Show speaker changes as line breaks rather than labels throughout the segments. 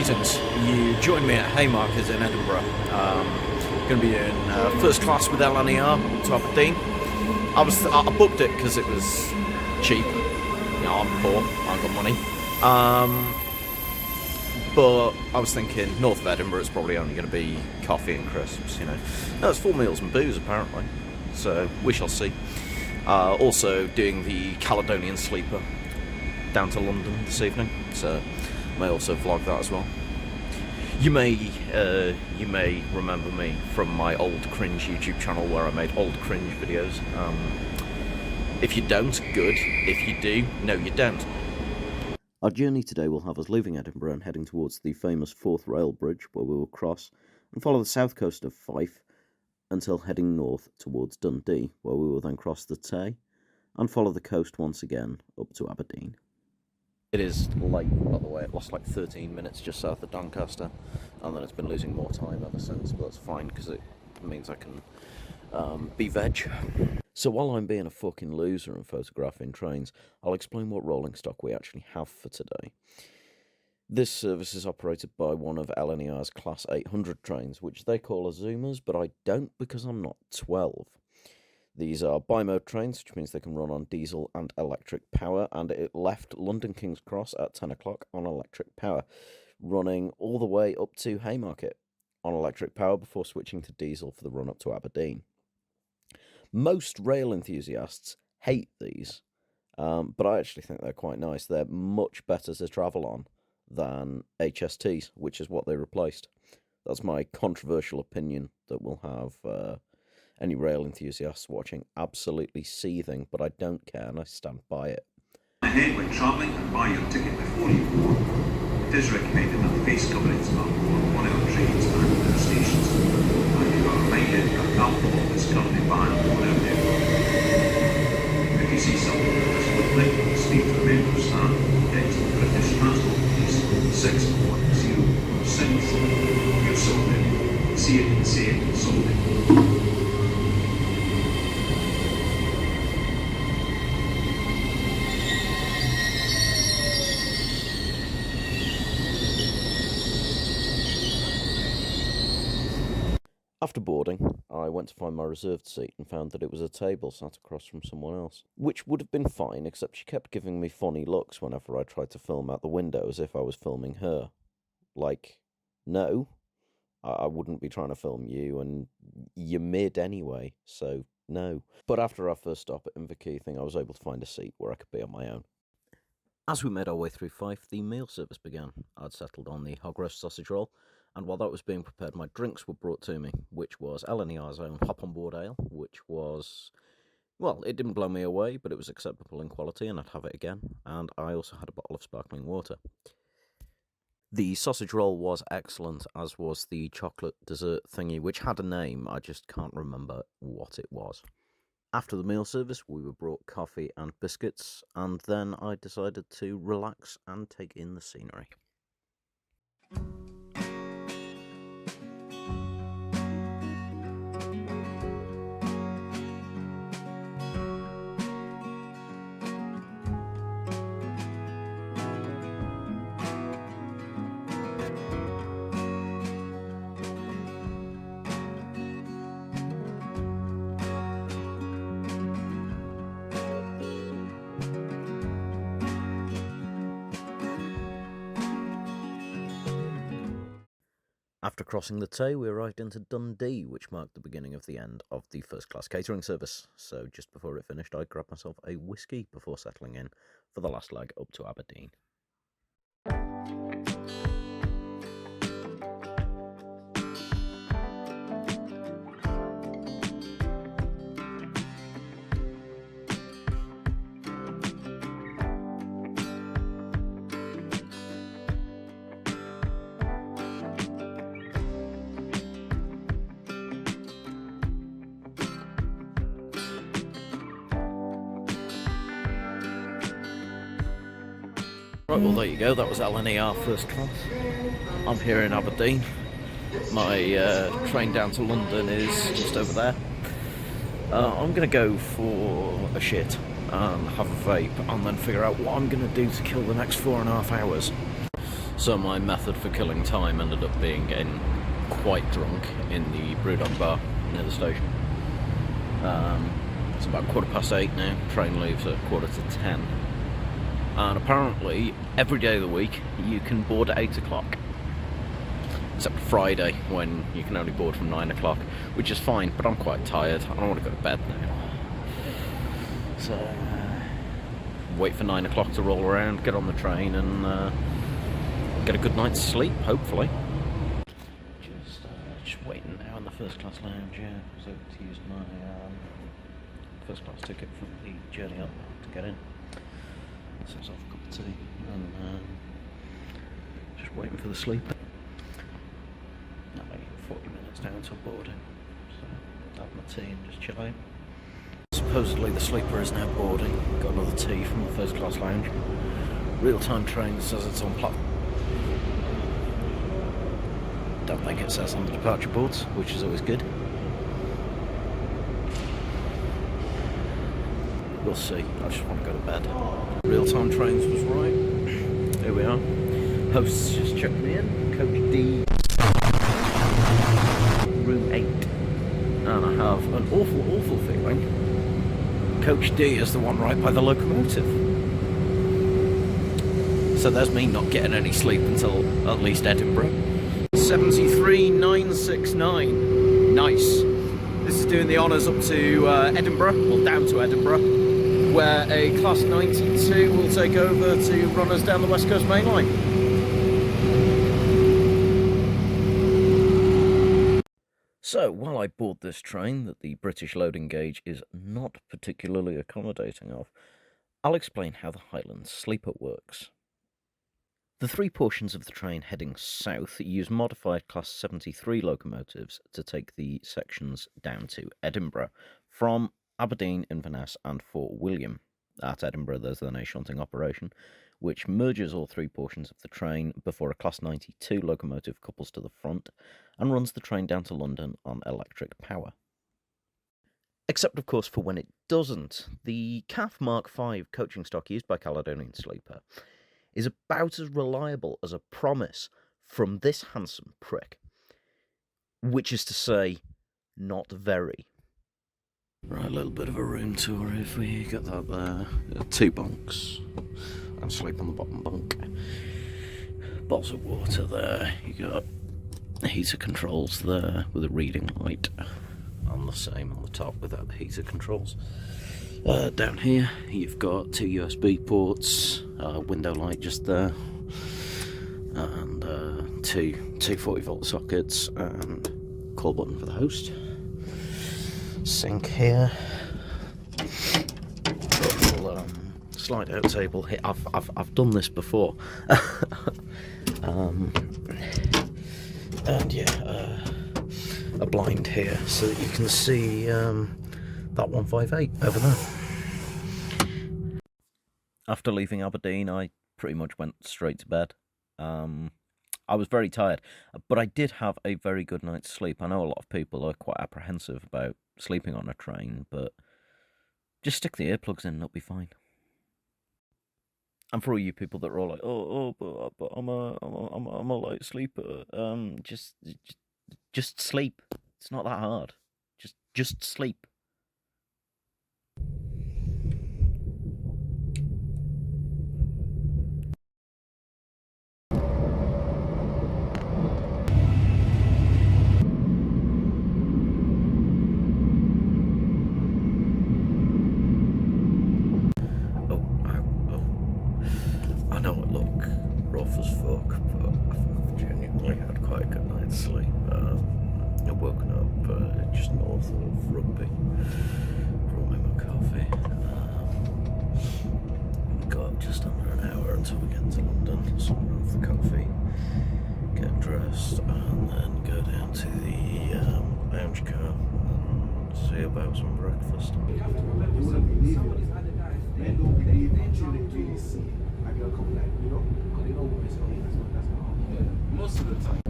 Greetings. You join me at Haymarket in Edinburgh. Going to be in first class with Lner to Aberdeen. I booked it because it was cheap. You know, I'm poor. I got money. But I was thinking north of Edinburgh it's probably only going to be coffee and crisps. You know, no, it's 4 meals and booze apparently. So we shall see. Also doing the Caledonian Sleeper down to London this evening. So may also vlog that as well. You may remember me from my old cringe YouTube channel where I made old cringe videos. If you don't, good. If you do, no you don't.
Our journey today will have us leaving Edinburgh and heading towards the famous Forth Rail Bridge, where we will cross and follow the south coast of Fife until heading north towards Dundee, where we will then cross the Tay and follow the coast once again up to Aberdeen.
It is late, by the way. It lost like 13 minutes just south of Doncaster, and then it's been losing more time ever since, but that's fine because it means I can be veg.
So while I'm being a fucking loser and photographing trains, I'll explain what rolling stock we actually have for today. This service is operated by one of Lner's Class 800 trains, which they call Azumas, but I don't because I'm not 12. These are bi-mode trains, which means they can run on diesel and electric power, and it left London King's Cross at 10 o'clock on electric power, running all the way up to Haymarket on electric power before switching to diesel for the run up to Aberdeen. Most rail enthusiasts hate these, but I actually think they're quite nice. They're much better to travel on than HSTs, which is what they replaced. That's my controversial opinion that will have any rail enthusiasts watching absolutely seething, but I don't care and I stand by it.
Ahead when travelling and buy your ticket before you board. It is recommended that face coverings are worn on our trains and our stations, and you are reminded that alcohol is currently banned on our network. If you see something that is likely, speak to the members and text British Transport Police 610 You're sorted. See it and say it, sorted.
After boarding, I went to find my reserved seat and found that it was a table sat across from someone else, which would have been fine, except she kept giving me funny looks whenever I tried to film out the window as if I was filming her. Like, no, I wouldn't be trying to film you, and you're mid anyway, so no. But after our first stop at Inverkeithing, I was able to find a seat where I could be on my own. As we made our way through Fife, the meal service began. I'd settled on the hog roast sausage roll, and while that was being prepared, my drinks were brought to me, which was Lner's own hop-on-board ale, which was, well, it didn't blow me away, but it was acceptable in quality, and I'd have it again, and I also had a bottle of sparkling water. The sausage roll was excellent, as was the chocolate dessert thingy, which had a name, I just can't remember what it was. After the meal service, we were brought coffee and biscuits, and then I decided to relax and take in the scenery. After crossing the Tay, we arrived into Dundee, which marked the beginning of the end of the first-class catering service. So just before it finished, I grabbed myself a whiskey before settling in for the last leg up to Aberdeen.
Right, well there you go, that was Lner first class. I'm here in Aberdeen. My train down to London is just over there. I'm going to go for a shit and have a vape and then figure out what I'm going to do to kill the next 4.5 hours.
So my method for killing time ended up being getting quite drunk in the Brewdog bar near the station. It's about 8:15 now, train leaves at 9:45. And apparently, every day of the week, you can board at 8 o'clock. Except Friday, when you can only board from 9 o'clock, which is fine, but I'm quite tired. I don't want to go to bed now. So, wait for 9 o'clock to roll around, get on the train, and get a good night's sleep, hopefully. Just waiting now in the first class lounge, yeah. So to use my first class ticket for the journey up to get in. So I'll have a cup of tea and just waiting for the sleeper. Now maybe 40 minutes down till boarding. So I'll have my tea and just chill out. Supposedly the sleeper is now boarding. Got another tea from the first class lounge. Real-time train says it's on platform. Don't think it says on the departure boards, which is always good. We'll see. I just want to go to bed. Real-time trains was right. Here we are. Hosts just checked me in. Coach D, room 8. And I have an awful feeling Coach D is the one right by the locomotive. So there's me not getting any sleep until at least Edinburgh. 73,969. Nice. This is doing the honours up to Edinburgh, well down to Edinburgh, where a Class 92 will take over to run us down the West Coast Main Line. So, while I board this train that the British loading gauge is not particularly accommodating of, I'll explain how the Highland Sleeper works. The 3 portions of the train heading south use modified Class 73 locomotives to take the sections down to Edinburgh from Aberdeen, Inverness and Fort William. At Edinburgh there's the shunting operation, which merges all 3 portions of the train before a Class 92 locomotive couples to the front and runs the train down to London on electric power. Except, of course, for when it doesn't. The CAF Mark V coaching stock used by Caledonian Sleeper is about as reliable as a promise from this handsome prick. Which is to say, not very. Right, a little bit of a room tour if we get that there. 2 bunks. And sleep on the bottom bunk. Bottles of water there. You got heater controls there with a reading light. And the same on the top without the heater controls. Down here you've got 2 USB ports, window light just there, and 2 240-volt sockets, and call button for the host. Sink here. Little slide out table here. I've done this before. And yeah, a blind here so that you can see that 158 over there. After leaving Aberdeen, I pretty much went straight to bed. I was very tired, but I did have a very good night's sleep. I know a lot of people are quite apprehensive about sleeping on a train, but just stick the earplugs in and it'll be fine. And for all you people that are all like, but I'm a light sleeper. Just sleep. It's not that hard. Just sleep. I know it look rough as fuck, but I've genuinely had quite a good night's sleep. I've woken up just north of Rugby, brought me my coffee. Got just under an hour until we get to London, so I'm off the coffee, get dressed, and then go down to the lounge car and see about some breakfast.
Most of the time,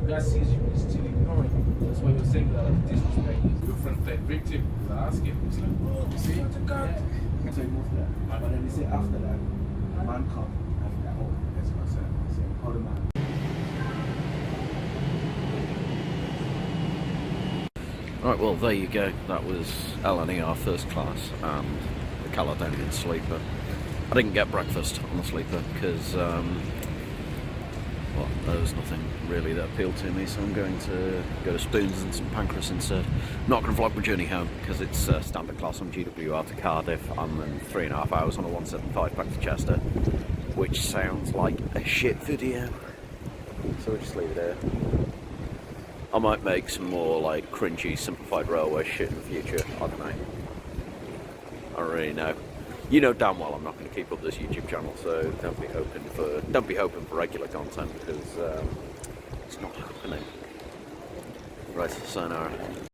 God sees you, he's still ignoring you. That's why you're saying that disrespect is different than victim. I ask him, it's like, oh, you see, to God. So he moved there. But then he said after that, man come and be like, oh, that's what I said. I said, hold on, man.
Right, well, there you go. That was Lner first class and the Caledonian Sleeper. I didn't get breakfast on the Sleeper because, well, there was nothing really that appealed to me, so I'm going to go to Spoons and St Pancras instead. Not going to vlog my journey home because it's standard class on GWR to Cardiff and then 3.5 hours on a 175 back to Chester, which sounds like a shit video. So we'll just leave it there. I might make some more like cringy simplified railway shit in the future. I don't know. I don't really know. You know damn well I'm not going to keep up this YouTube channel, so don't be hoping for regular content because it's not happening. Right, sayonara.